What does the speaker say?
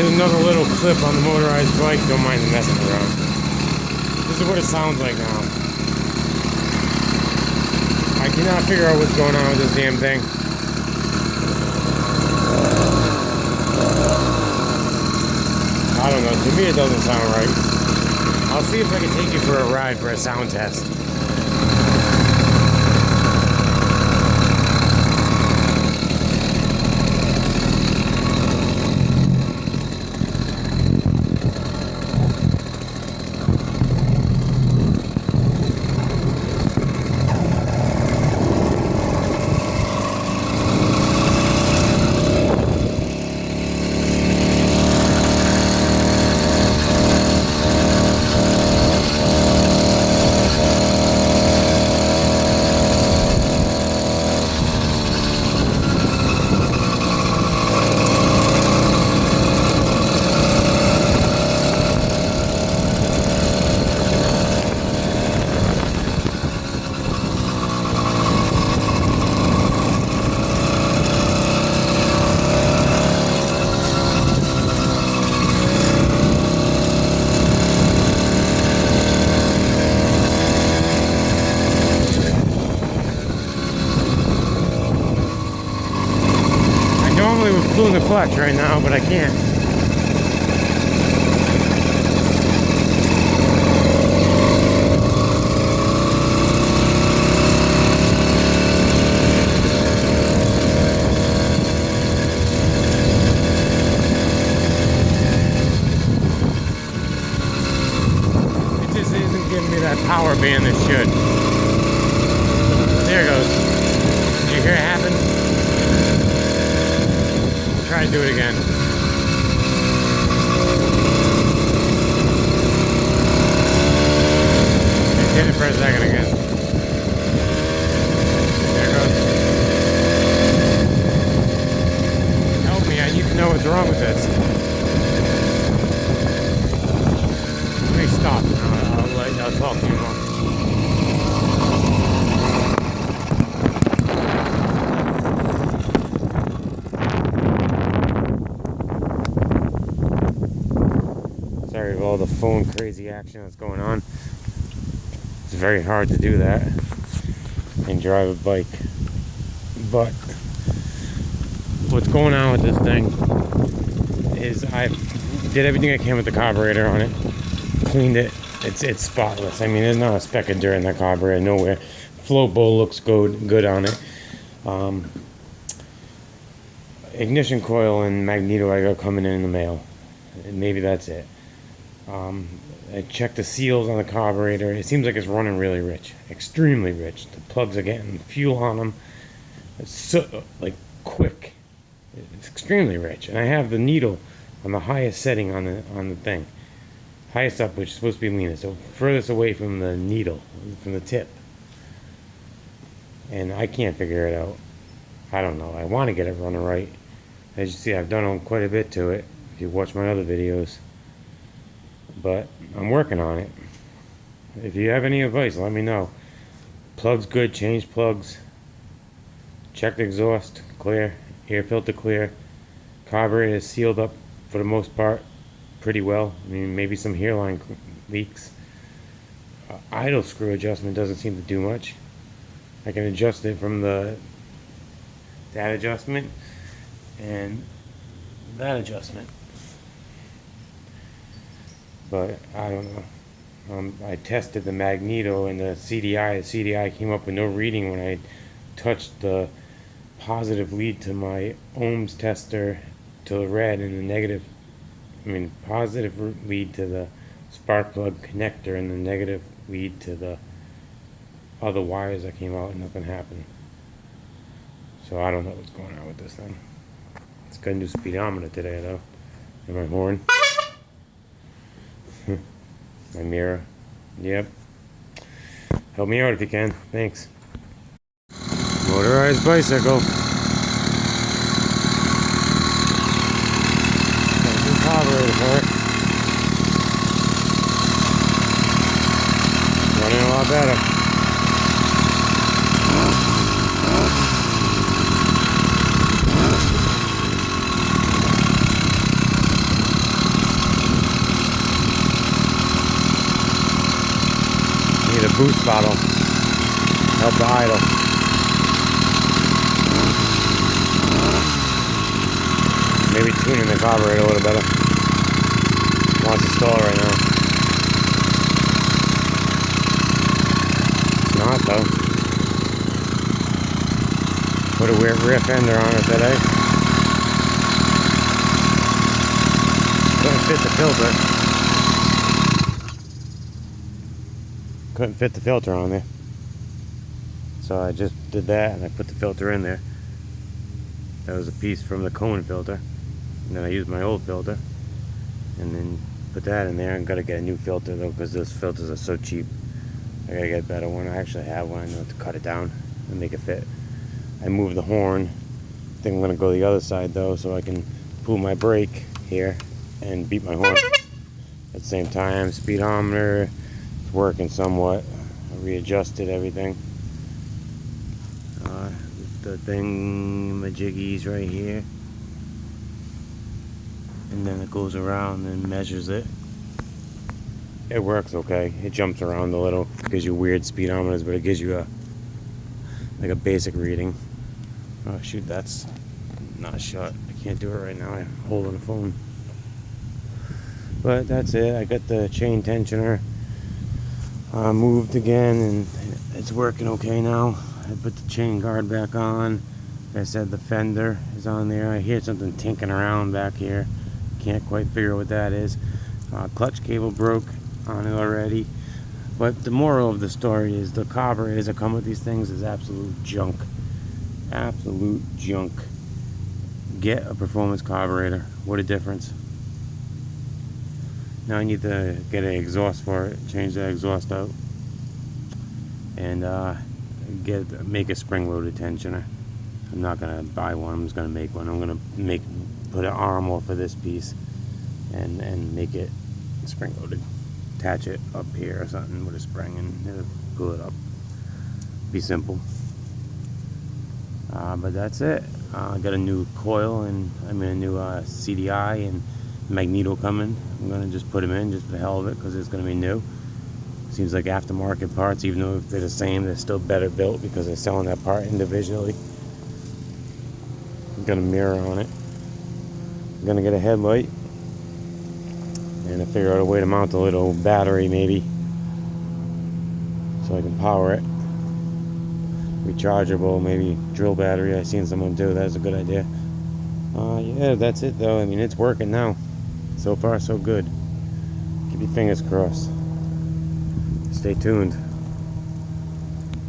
Here's another little clip on the motorized bike. Don't mind the messing around. This is what it sounds like now. I cannot figure out what's going on with this damn thing. I don't know. To me, it doesn't sound right. I'll see if I can take you for a ride for a sound test. Pulling the clutch right now, but I can't. It just isn't giving me that power band that should. There it goes. Did you hear it happen? Try to do it again. Hit it for a second again. There it goes. Help me, I need to know what's wrong with this. Let me stop. I'll talk to you more. Sorry of all the phone crazy action that's going on. It's very hard to do that and drive a bike. But what's going on with this thing is I did everything I can with the carburetor on it. Cleaned it. It's spotless. I mean, there's not a speck of dirt in that carburetor, nowhere. Float bowl looks good on it. Ignition coil and magneto I got coming in the mail. Maybe that's it. I checked the seals on the carburetor. It seems like it's running really rich, extremely rich. The plugs are getting fuel on them. It's so like quick. It's extremely rich, and I have the needle on the highest setting on the thing, highest up, which is supposed to be leaner, so furthest away from the needle, from the tip. And I can't figure it out. I don't know. I want to get it running right. As you see, I've done quite a bit to it. If you watch my other videos. But I'm working on it. If you have any advice, let me know. Plugs good, change plugs. Check the exhaust, clear. Air filter clear. Carburetor is sealed up for the most part pretty well. I mean, maybe some hairline leaks. Idle screw adjustment doesn't seem to do much. I can adjust it from that adjustment and that adjustment. But I don't know. I tested the magneto and the CDI. The CDI came up with no reading when I touched the positive lead to my ohms tester to the red, and the negative, positive lead to the spark plug connector, and the negative lead to the other wires that came out, and nothing happened. So I don't know what's going on with this thing. It's got a new speedometer today though. And my horn. My mirror. Yep. Help me out if you can. Thanks. Motorized bicycle. Got a new carburetor for it. Running a lot better. boost bottle. Help the idle. Maybe tuning the carburetor a little better. Wants to stall right now. It's not though. Put a weird rear fender on it today. Couldn't fit the filter. Couldn't fit the filter on there. So I just did that and I put the filter in there. That was a piece from the cone filter. And then I used my old filter. And then put that in there. I'm gonna get a new filter though because those filters are so cheap. I gotta get a better one. I actually have one. I know to cut it down and make it fit. I moved the horn. I think I'm gonna go the other side though so I can pull my brake here and beat my horn at the same time. Speedometer is working somewhat. I readjusted everything. The thing, my jiggies right here, and then it goes around and measures it. It works okay. It jumps around a little, gives you weird speedometers, but it gives you like a basic reading. Oh shoot, that's not shut. I can't do it right now. I'm holding the phone. But that's it. I got the chain tensioner moved again, and it's working okay now. I put the chain guard back on. Like I said, the fender is on there. I hear something tinking around back here. Can't quite figure out what that is. Clutch cable broke on it already. But the moral of the story is the carburetors that come with these things is absolute junk. Absolute junk. Get a performance carburetor. What a difference. Now I need to get an exhaust for it. Change that exhaust out. And make a spring-loaded tensioner. I'm not gonna buy one. I'm just gonna make one. I'm gonna put an arm off of this piece and make it spring-loaded. Attach it up here or something with a spring and it'll pull it up. Be simple. But that's it. I got a new coil and a new CDI and magneto coming. I'm gonna just put them in just for the hell of it because it's gonna be new. Seems like aftermarket parts, even though if they're the same, they're still better built because they're selling that part individually. I'm gonna mirror on it. I'm gonna get a headlight and I figure out a way to mount a little battery maybe so I can power it. Rechargeable, maybe drill battery. I seen someone do. That's a good idea. Yeah, that's it though. I mean, it's working now. So far, so good. Keep your fingers crossed. Stay tuned.